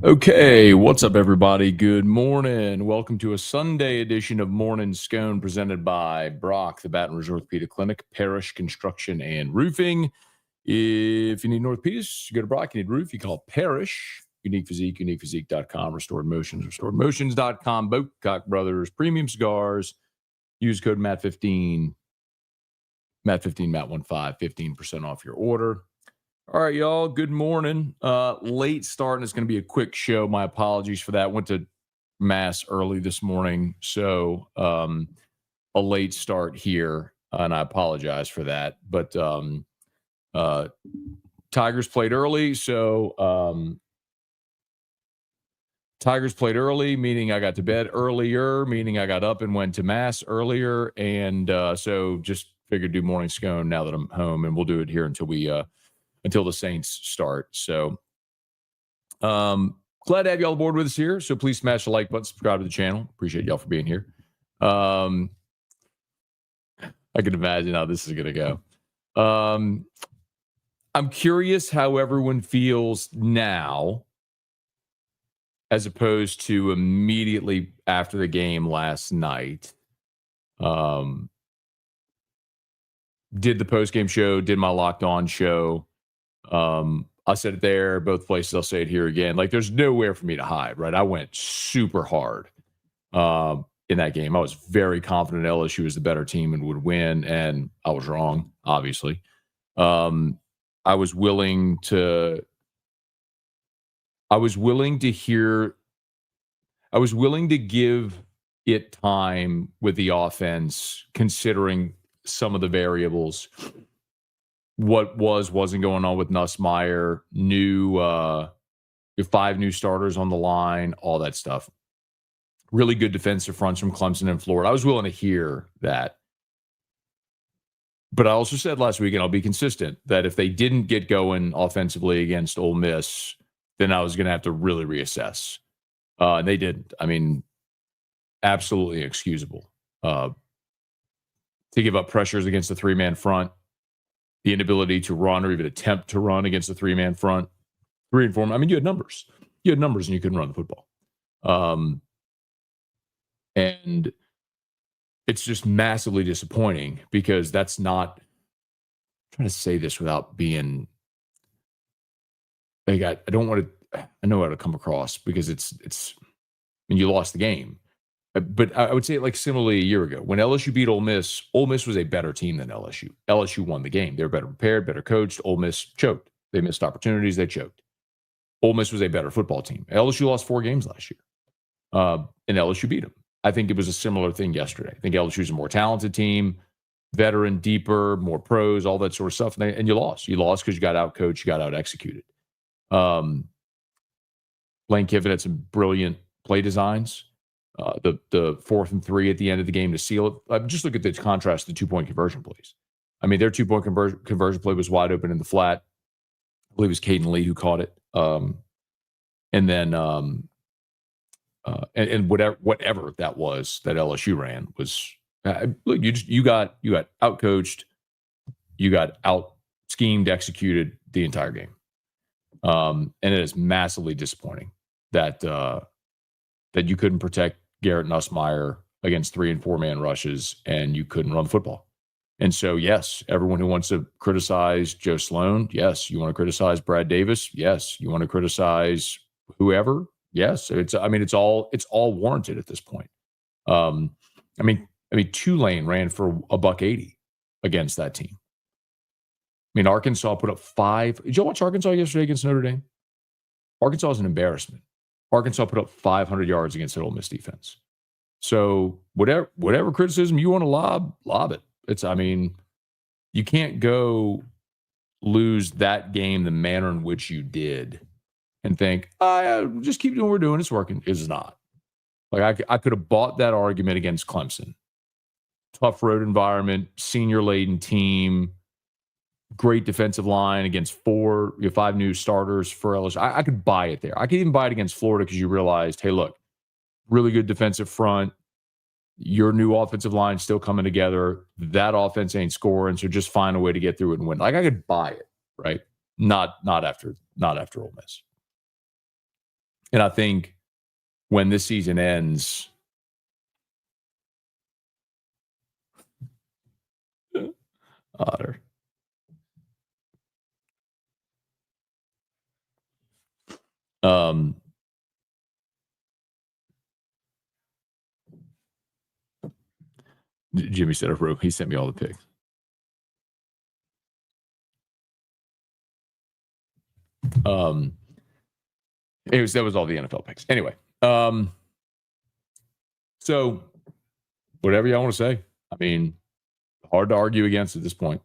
Okay, what's up, everybody? Good morning. Welcome to a Sunday edition of Morning Scone presented by Brock, the Baton Rouge Orthopedic Clinic, Parish Construction and Roofing. If you need orthopedics, you go to Brock. You need roof, you call Parish. Unique Physique, uniquephysique.com, Restored Motions, restoredmotions.com, Boatcock Brothers, Premium Cigars. Use code MAT15, MAT15, MAT15, 15% off your order. All right, y'all. Good morning. Late start, and it's going to be a quick show. My apologies for that. Went to mass early this morning, so a late start here, and I apologize for that. But Tigers played early, so Tigers played early, meaning I got to bed earlier, meaning I got up and went to mass earlier, and so just figured do morning scone now that I'm home, and we'll do it here until the Saints start. So glad to have y'all aboard with us here. So please smash the like button, subscribe to the channel. Appreciate y'all for being here. I can imagine how this is going to go. I'm curious how everyone feels now as opposed to immediately after the game last night. Did the post-game show, did my Locked On show. I said it there, both places. I'll say it here again. Like, there's nowhere for me to hide, right? I went super hard in that game. I was very confident LSU was the better team and would win, and I was wrong, obviously. I was willing to give it time with the offense, considering some of the variables. What wasn't going on with Nussmeier, five new starters on the line, all that stuff. Really good defensive fronts from Clemson and Florida. I was willing to hear that. But I also said last week, and I'll be consistent, that if they didn't get going offensively against Ole Miss, then I was going to have to really reassess. And they didn't. I mean, absolutely inexcusable. To give up pressures against the three-man front, the inability to run or even attempt to run against the three-man front, 3 and 4. I mean, you had numbers. You had numbers, and you couldn't run the football. And it's just massively disappointing because that's not. I'm trying to say this without being. Like, I don't want to. I know how to come across because it's. I mean, you lost the game. But I would say it like similarly a year ago. When LSU beat Ole Miss was a better team than LSU. LSU won the game. They were better prepared, better coached. Ole Miss choked. They missed opportunities. They choked. Ole Miss was a better football team. LSU lost 4 games last year. And LSU beat them. I think it was a similar thing yesterday. I think LSU's a more talented team, veteran, deeper, more pros, all that sort of stuff. And you lost. You lost because you got out-coached, you got out-executed. Lane Kiffin had some brilliant play designs. The 4th and 3 at the end of the game to seal it. Just look at the contrast to the 2-point conversion plays. I mean, their 2-point conversion play was wide open in the flat. I believe it was Caden Lee who caught it. And then whatever that was that LSU ran was look, you got out-coached, you got out-schemed, executed the entire game. And it is massively disappointing that you couldn't protect Garrett Nussmeier against 3 and 4 man rushes, and you couldn't run the football. And so, yes, everyone who wants to criticize Joe Sloan, yes. You want to criticize Brad Davis, yes. You want to criticize whoever, yes. It's all warranted at this point. I mean, Tulane ran for $180 against that team. I mean, Arkansas put up 5. Did you watch Arkansas yesterday against Notre Dame? Arkansas is an embarrassment. Arkansas put up 500 yards against the Ole Miss defense. So whatever criticism you want to lob it. You can't go lose that game the manner in which you did and think, just keep doing what we're doing. It's working. It's not. Like, I could have bought that argument against Clemson. Tough road environment, senior-laden team, great defensive line against 5 new starters for LSU. I could buy it there. I could even buy it against Florida because you realized, hey, look, really good defensive front. Your new offensive line still coming together. That offense ain't scoring, so just find a way to get through it and win. Like, I could buy it. right? Not after Ole Miss. And I think when this season ends, Otter. Jimmy said he sent me all the pics. That was all the NFL picks. Anyway, so whatever y'all want to say. I mean, hard to argue against at this point.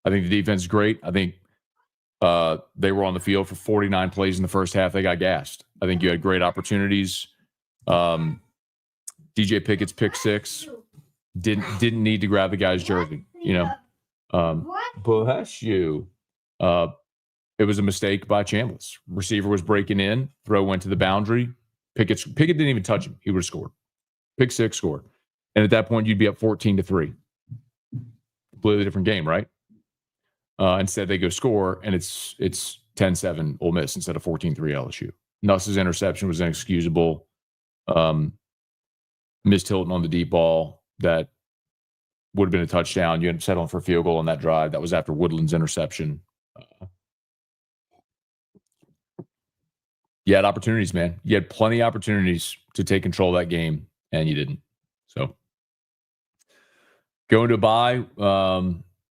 I think the defense is great. I think they were on the field for 49 plays in the first half. They got gassed. I think you had great opportunities. DJ Pickett's pick six didn't need to grab the guy's jersey. Bless you. It was a mistake by Chambliss. Receiver was breaking in. Throw went to the boundary. Pickett didn't even touch him. He would have scored. Pick six scored. And at that point, you'd be up 14-3. Completely different game, right? Instead, they go score, and it's 10-7 Ole Miss instead of 14-3 LSU. Nuss's interception was inexcusable. Missed Hilton on the deep ball that would have been a touchdown. You ended up settling for a field goal on that drive. That was after Woodland's interception. You had opportunities, man. You had plenty of opportunities to take control of that game, and you didn't. So going to a bye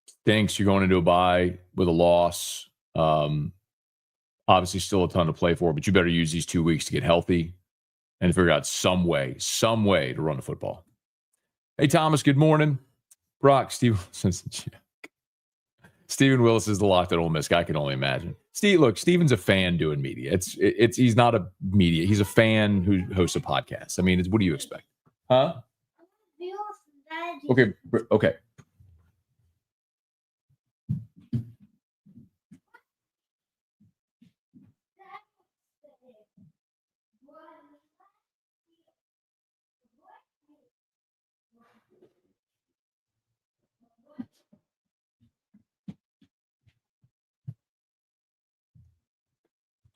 stinks. You're going into a bye with a loss. Obviously, still a ton to play for, but you better use these 2 weeks to get healthy and figure out some way to run the football. Hey, Thomas, good morning. Brock, Steve, Stephen Willis is the locked at Ole Miss guy. I can only imagine. Steven's a fan doing media. He's not a media. He's a fan who hosts a podcast. I mean, what do you expect? Huh? Okay.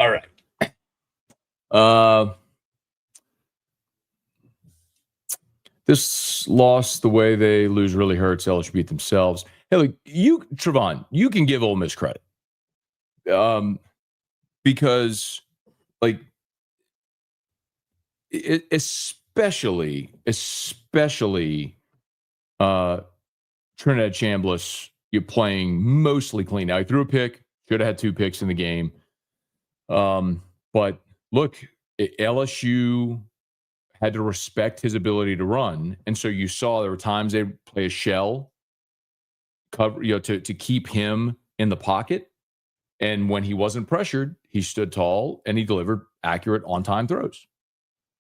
All right. This loss, the way they lose really hurts. LSU beat themselves. Hey, look, Trevon, you can give Ole Miss credit. Because, like, especially Trinidad Chambliss, you're playing mostly clean. Now, he threw a pick. Should have had 2 picks in the game. But look, LSU had to respect his ability to run. And so you saw there were times they play a shell cover, to keep him in the pocket. And when he wasn't pressured, he stood tall and he delivered accurate on-time throws.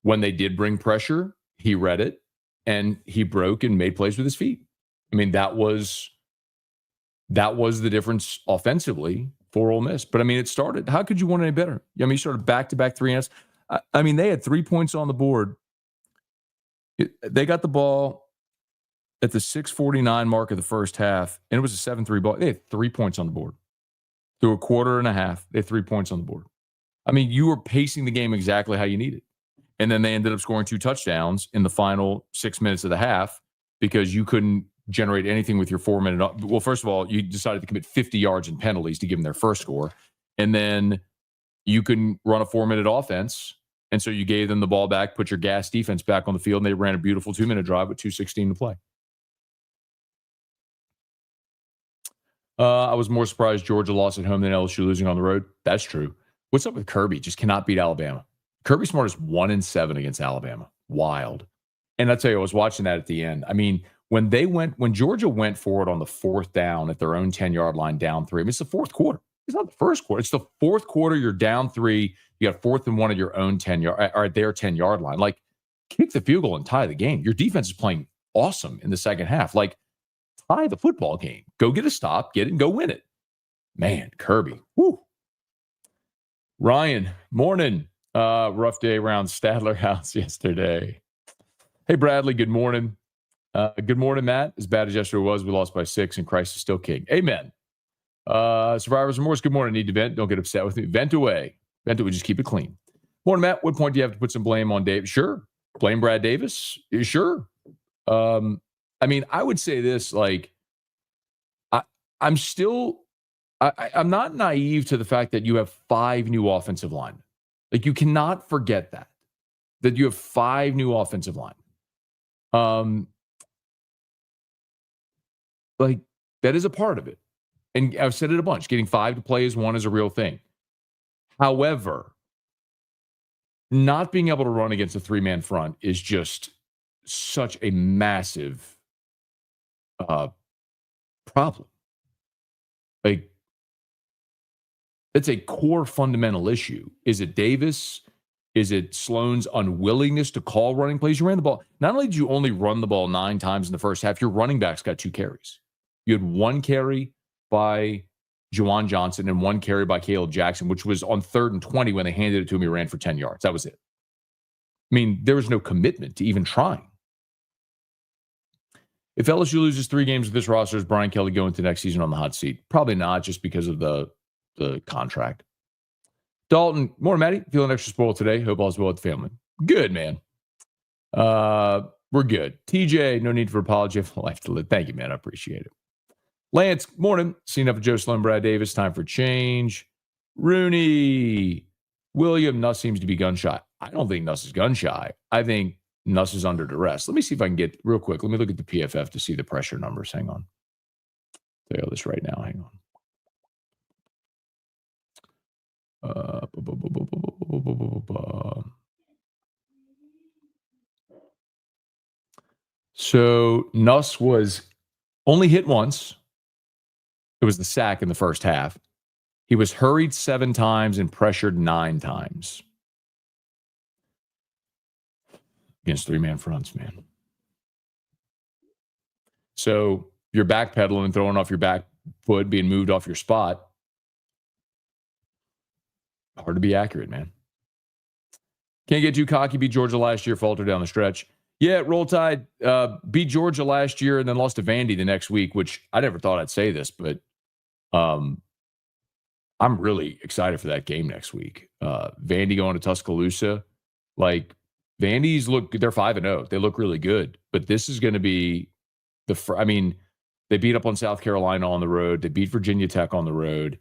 When they did bring pressure, he read it and he broke and made plays with his feet. I mean, that was the difference offensively for Ole Miss. But I mean, it started. How could you want any better? I mean, you started back-to-back 3-and-outs. I mean, they had 3 points on the board. They got the ball at the 6:49 mark of the first half, and it was a 7-3 ball. They had 3 points on the board. Through a quarter and a half, they had 3 points on the board. I mean, you were pacing the game exactly how you needed. And then they ended up scoring 2 touchdowns in the final 6 minutes of the half because you couldn't generate anything with your 4-minute. Well, first of all, you decided to commit 50 yards in penalties to give them their first score. And then you couldn't run a 4-minute offense. And so you gave them the ball back, put your gas defense back on the field, and they ran a beautiful 2-minute drive with 2:16 to play. I was more surprised Georgia lost at home than LSU losing on the road. That's true. What's up with Kirby? Just cannot beat Alabama. Kirby Smart is 1-7 against Alabama. Wild. And I tell you, I was watching that at the end. I mean, when Georgia went forward on the 4th down at their own 10-yard line down 3, I mean, it's the 4th quarter. It's not the first quarter. It's the 4th quarter. You're down 3. You got 4th and 1 at your own 10-yard, or at their 10-yard line. Like, kick the field goal and tie the game. Your defense is playing awesome in the second half. Like, tie the football game. Go get a stop, get it, and go win it. Man, Kirby. Woo. Ryan, morning. Rough day around Stadler House yesterday. Hey, Bradley, good morning. Good morning, Matt. As bad as yesterday was, we lost by 6, and Christ is still king. Amen. Survivor's Remorse, good morning. Need to vent. Don't get upset with me. Vent away. Vent away. Just keep it clean. Morning, Matt. What point do you have to put some blame on Dave? Sure. Blame Brad Davis? Sure. I mean, I would say this, like, I'm not naive to the fact that you have 5 new offensive linemen. Like, you cannot forget that you have 5 new offensive linemen. Like, that is a part of it. And I've said it a bunch. Getting 5 to play as one is a real thing. However, not being able to run against a 3-man front is just such a massive problem. Like, it's a core fundamental issue. Is it Davis? Is it Sloan's unwillingness to call running plays? You ran the ball. Not only did you only run the ball 9 times in the first half, your running backs got 2 carries. You had 1 carry by Juwan Johnson and 1 carry by Caleb Jackson, which was on 3rd and 20 when they handed it to him. He ran for 10 yards. That was it. I mean, there was no commitment to even trying. If LSU loses 3 games with this roster, is Brian Kelly going to next season on the hot seat? Probably not, just because of the contract. Dalton, more Matty, feeling extra spoiled today. Hope all's well with the family. Good, man. We're good. TJ, no need for apology. I have a life to live. Thank you, man. I appreciate it. Lance, morning. Seen enough of Joe Sloan, Brad Davis. Time for change. Rooney, William, Nuss seems to be gun shy. I don't think Nuss is gun shy. I think Nuss is under duress. Let me see if I can get real quick. Let me look at the PFF to see the pressure numbers. Hang on. Tell you all this right now. Hang on. So Nuss was only hit once. It was the sack in the first half. He was hurried 7 times and pressured 9 times. Against 3-man fronts, man. So you're backpedaling and throwing off your back foot, being moved off your spot. Hard to be accurate, man. Can't get too cocky. Beat Georgia last year, faltered down the stretch. Yeah, Roll Tide beat Georgia last year and then lost to Vandy the next week, which I never thought I'd say this, but I'm really excited for that game next week. Vandy going to Tuscaloosa. Like, Vandy's they're 5-0. They look really good, but this is going to be they beat up on South Carolina on the road. They beat Virginia Tech on the road,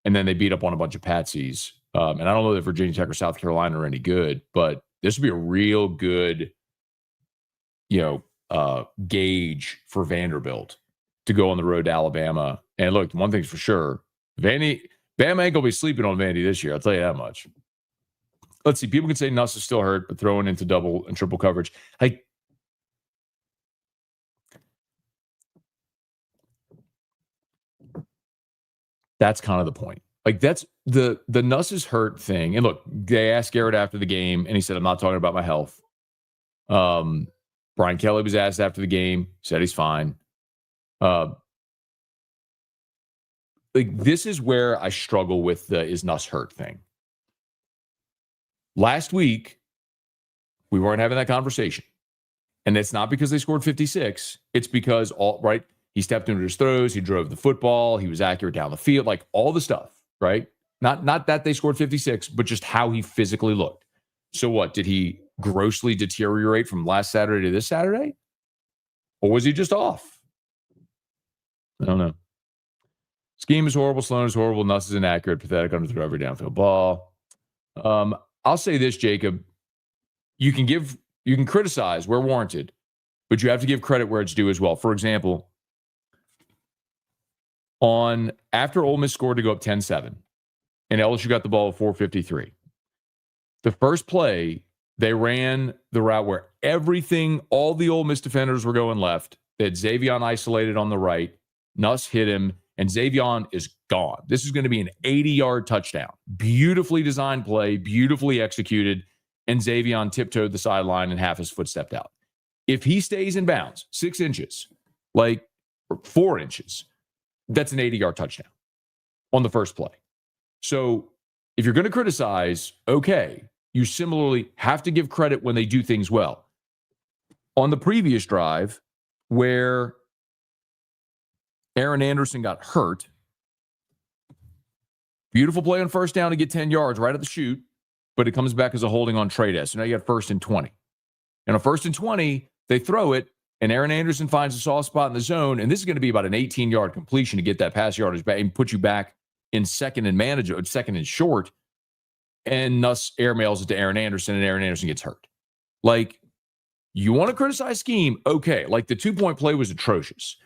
and then they beat up on a bunch of patsies. And I don't know that Virginia Tech or South Carolina are any good, but this would be a real good, gauge for Vanderbilt to go on the road to Alabama. And look, one thing's for sure, Bama ain't going to be sleeping on Vandy this year. I'll tell you that much. Let's see. People can say Nuss is still hurt, but throwing into double and triple coverage. That's kind of the point. Like, that's the Nuss is hurt thing. And look, they asked Garrett after the game, and he said, I'm not talking about my health. Brian Kelly was asked after the game, said he's fine. This is where I struggle with the is Nuss hurt thing. Last week, we weren't having that conversation. And it's not because they scored 56. It's because, he stepped into his throws. He drove the football. He was accurate down the field. Like, all the stuff, right? Not that they scored 56, but just how he physically looked. So what? Did he grossly deteriorate from last Saturday to this Saturday? Or was he just off? I don't know. Scheme is horrible. Sloan is horrible. Nuss is inaccurate. Pathetic. Underthrow every downfield ball. I'll say this, Jacob. You can criticize where warranted, but you have to give credit where it's due as well. For example, after Ole Miss scored to go up 10-7, and LSU got the ball at 4:53. The first play, they ran the route where all the Ole Miss defenders were going left. They had Xavion isolated on the right. Nuss hit him, and Xavion is gone. This is going to be an 80-yard touchdown. Beautifully designed play, beautifully executed, and Xavion tiptoed the sideline and half his foot stepped out. If he stays in bounds, 6 inches, or 4 inches, that's an 80-yard touchdown on the first play. So if you're going to criticize, okay, you similarly have to give credit when they do things well. On the previous drive, where Aaron Anderson got hurt, Beautiful play on first down to get 10 yards right at the chute, but it comes back as a holding on Trades. So now you got first and 20. And on first and 20, they throw it, and Aaron Anderson finds a soft spot in the zone, and this is going to be about an 18-yard completion to get that pass yardage back and put you back in second and short, and Nuss airmails it to Aaron Anderson, and Aaron Anderson gets hurt. Like, you want to criticize scheme? Okay. Like, the 2-point play was atrocious.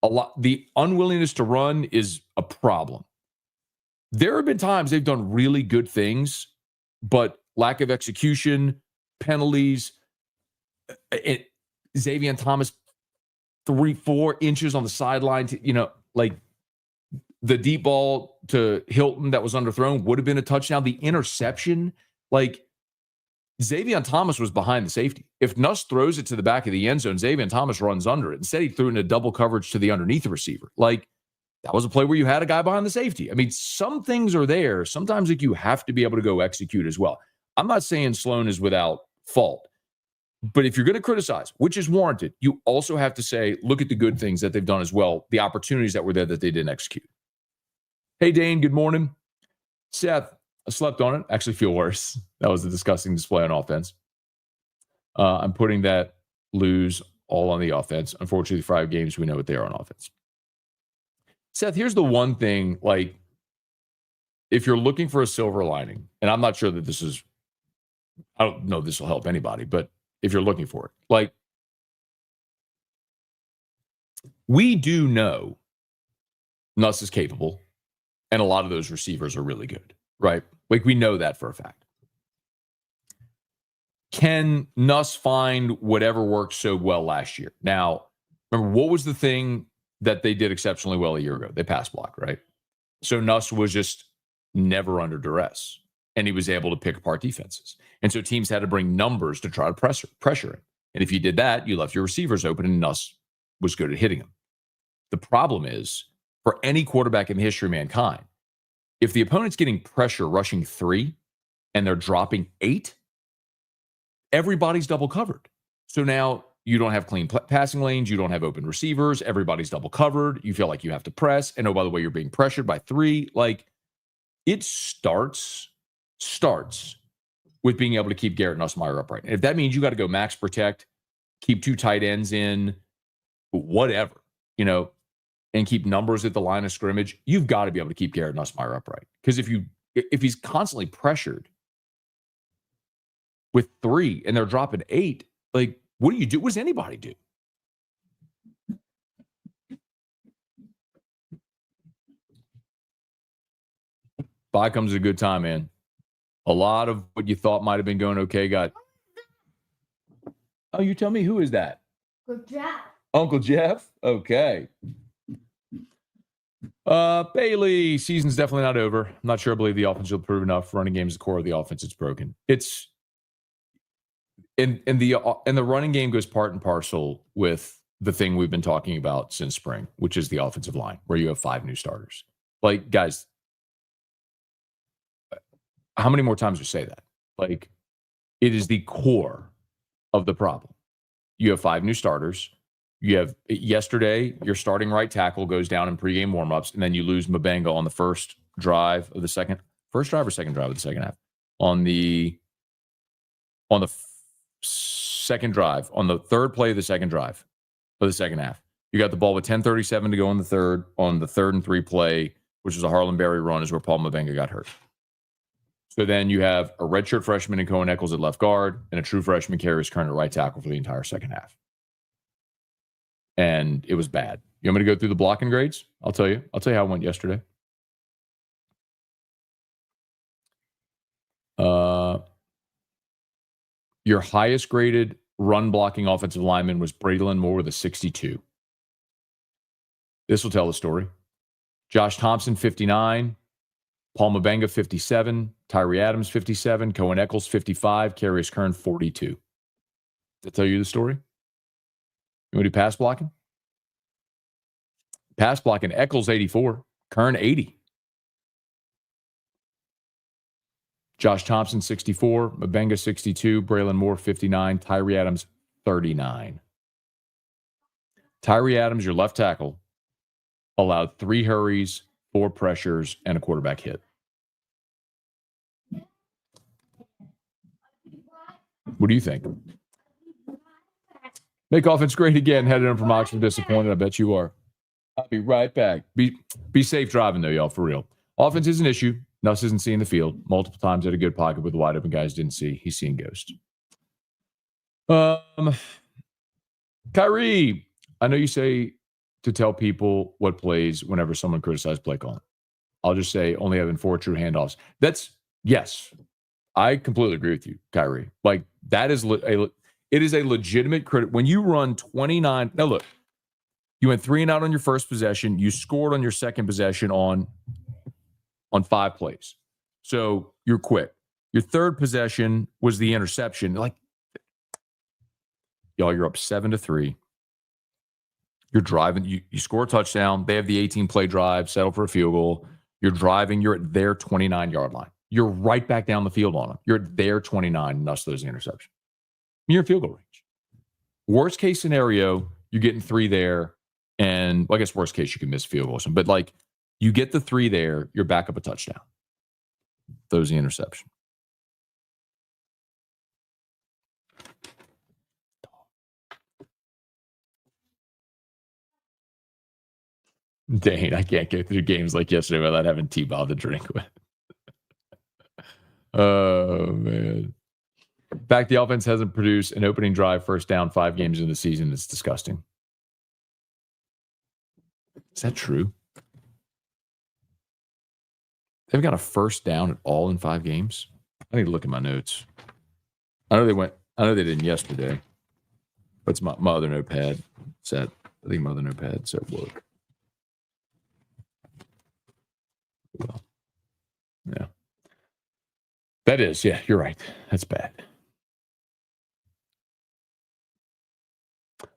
The unwillingness to run is a problem. There have been times they've done really good things, but lack of execution, penalties, Xavier Thomas 3-4 inches on the sideline to, like the deep ball to Hilton that was underthrown would have been a touchdown. The interception, like Xavier Thomas was behind the safety. If Nuss throws it to the back of the end zone, Xavier Thomas runs under it. Instead, he threw it into double coverage to the underneath receiver. Like, that was a play where you had a guy behind the safety. I mean, some things are there. Sometimes like you have to be able to go execute as well. I'm not saying Sloan is without fault, but if you're going to criticize, which is warranted, you also have to say, look at the good things that they've done as well, the opportunities that were there that they didn't execute. Hey, Dane, good morning. Seth, I slept on it. Actually feel worse. That was a disgusting display on offense. I'm putting that lose all on the offense. Unfortunately, 5 games, we know what they are on offense. Seth, here's the one thing, like, if you're looking for a silver lining, and I'm not sure that I don't know if this will help anybody, but if you're looking for it, like, we do know Nuss is capable, and a lot of those receivers are really good, right? Like, we know that for a fact. Can Nuss find whatever worked so well last year? Now, remember, what was the thing that they did exceptionally well a year ago? They pass block, right? So Nuss was just never under duress, and he was able to pick apart defenses. And so teams had to bring numbers to try to pressure him. And if you did that, you left your receivers open, and Nuss was good at hitting them. The problem is, for any quarterback in the history of mankind, if the opponent's getting pressure rushing 3 and they're dropping 8, everybody's double covered. So now you don't have clean passing lanes. You don't have open receivers. Everybody's double covered. You feel like you have to press. And oh, by the way, you're being pressured by 3. Like, it starts with being able to keep Garrett Nussmeier upright. And if that means you got to go max protect, keep 2 tight ends in, whatever, and keep numbers at the line of scrimmage, you've got to be able to keep Garrett Nussmeier upright. Because if he's constantly pressured with 3 and they're dropping 8, like, what do you do? What does anybody do? Bye comes at a good time, man. A lot of what you thought might have been going okay Oh, you tell me, who is that? Uncle Jeff. Uncle Jeff? Okay. Bailey, season's definitely not over. I'm not sure I believe the offense will prove enough. Running game is the core of the offense. It's broken. It's and the running game goes part and parcel with the thing we've been talking about since spring, which is the offensive line, where you have 5 new starters. Like, guys, how many more times do you say that? Like, it is the core of the problem. You have 5 new starters. You have, yesterday, your starting right tackle goes down in pregame warmups, and then you lose Mabenga on the first drive of the second drive of the second half. On the second drive, on the third play of the second drive of the second half. You got the ball with 10:37 to go in the third. On the 3rd and 3 play, which was a Harlan Berry run, is where Paul Mabenga got hurt. So then you have a redshirt freshman in Cohen Eccles at left guard, and a true freshman Karius Kern at right tackle for the entire second half. And it was bad. You want me to go through the blocking grades? I'll tell you how it went yesterday. Your highest graded run blocking offensive lineman was Braylon Moore with a 62. This will tell the story. Josh Thompson, 59. Paul Mabenga, 57. Tyree Adams, 57. Cohen Eccles, 55. Karius Kern, 42. Does that tell you the story? You want to do pass blocking? Pass blocking, Eccles, 84. Kern, 80. Josh Thompson, 64. Mabenga, 62. Braylon Moore, 59. Tyree Adams, 39. Tyree Adams, your left tackle, allowed 3 hurries, 4 pressures, and a quarterback hit. What do you think? Make offense great again. Headed in from Oxford. Disappointed. I bet you are. I'll be right back. Be safe driving, though, y'all, for real. Offense is an issue. Nuss isn't seeing the field. Multiple times at a good pocket with the wide open guys didn't see. He's seeing ghosts. Kyrie, I know you say to tell people what plays whenever someone criticizes play calling. I'll just say only having 4 true handoffs. Yes, I completely agree with you, Kyrie. Like, that is it is a legitimate credit. When you run 29, now look, you went 3 and out on your first possession. You scored on your second possession on 5 plays. So you're quick. Your third possession was the interception. Like, y'all, you're up 7-3. You're driving. You score a touchdown. They have the 18-play drive, settle for a field goal. You're driving. You're at their 29-yard line. You're right back down the field on them. You're at their 29, and thus those interception. You're in field goal range. Worst case scenario, you're getting 3 there. And well, I guess worst case, you can miss field goals. But like, you get the 3 there, you're back up a touchdown. Those the interception. Dang, I can't get through games like yesterday without having T-Bob to drink with. Oh, man. In fact, the offense hasn't produced an opening drive first down 5 games in the season. It's disgusting. Is that true? They've got a first down at all in 5 games? I need to look at my notes. I know they didn't yesterday. What's my other notepad? I think my other notepad said work. Well, yeah. That is, yeah, you're right. That's bad.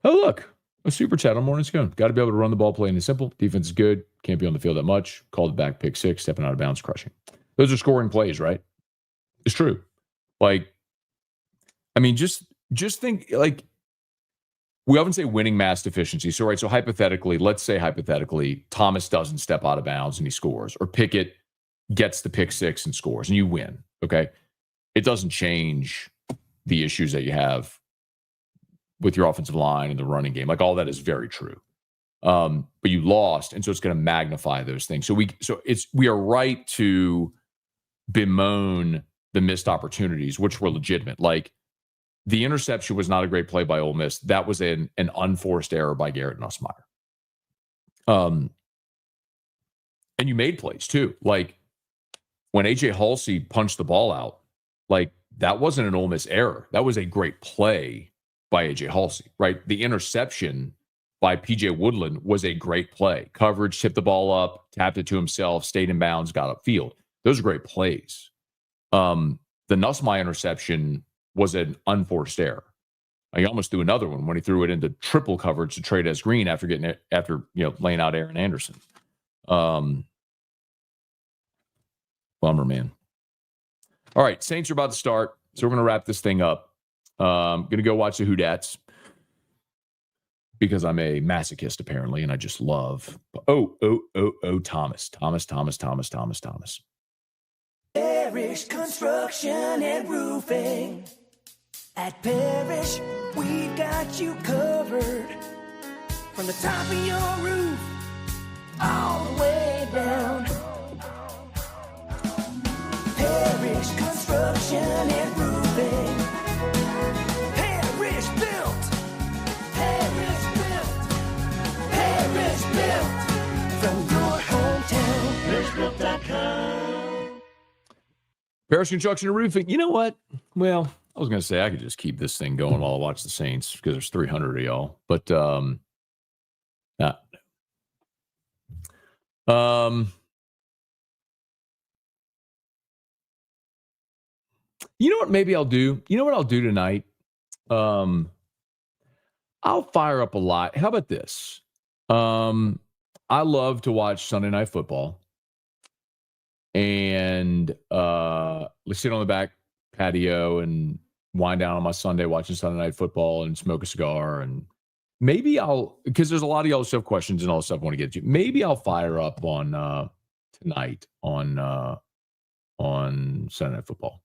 Oh, look. A super chat on Morning Scone. Got to be able to run the ball, plain and simple. Defense is good. Can't be on the field that much. Called it back, pick 6, stepping out of bounds, crushing. Those are scoring plays, right? It's true. Like, I mean, just think, like, we often say winning mass deficiency. So, right, so let's say hypothetically, Thomas doesn't step out of bounds and he scores, or Pickett gets the pick 6 and scores, and you win, okay? It doesn't change the issues that you have with your offensive line and the running game. Like, all that is very true. But you lost, and so it's going to magnify those things. So we are right to bemoan the missed opportunities, which were legitimate. Like, the interception was not a great play by Ole Miss. That was an unforced error by Garrett Nussmeier. And you made plays too. Like, when AJ Halsey punched the ball out, like, that wasn't an Ole Miss error. That was a great play by AJ Halsey, right? The interception by PJ Woodland was a great play. Coverage, tipped the ball up, tapped it to himself, stayed in bounds, got upfield. Those are great plays. The Nussmeier interception was an unforced error. He almost threw another one when he threw it into triple coverage to Trey'Dez Green after laying out Aaron Anderson. Bummer, man. All right, Saints are about to start, so we're going to wrap this thing up. Going to go watch the Whodats because I'm a masochist, apparently, and I just love. Thomas. Parish Construction and Roofing. At Parish, we've got you covered. From the top of your roof, all the way down. Parish Construction and Roofing. Parish built. Parish built. Parish built. From your hometown. ParishBuilt.com. Parish Construction and Roofing. You know what? Well, I was going to say I could just keep this thing going while I watch the Saints because there's 300 of y'all. But you know what maybe I'll do? You know what I'll do tonight? I'll fire up a lot. How about this? I love to watch Sunday Night Football. And let's sit on the back patio and wind down on my Sunday watching Sunday Night Football and smoke a cigar. And maybe because there's a lot of y'all have questions and all this stuff I want to get to. Maybe I'll fire up on tonight on Sunday Night Football.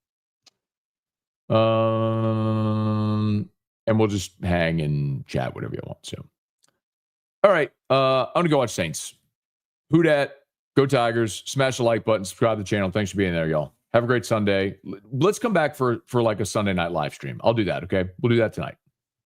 and we'll just hang and chat whatever you want. So, all right, I'm gonna go watch Saints. Who dat? Go Tigers! Smash the like button, subscribe to the channel. Thanks for being there, y'all. Have a great Sunday. Let's come back for like a Sunday night live stream. I'll do that. Okay, we'll do that tonight.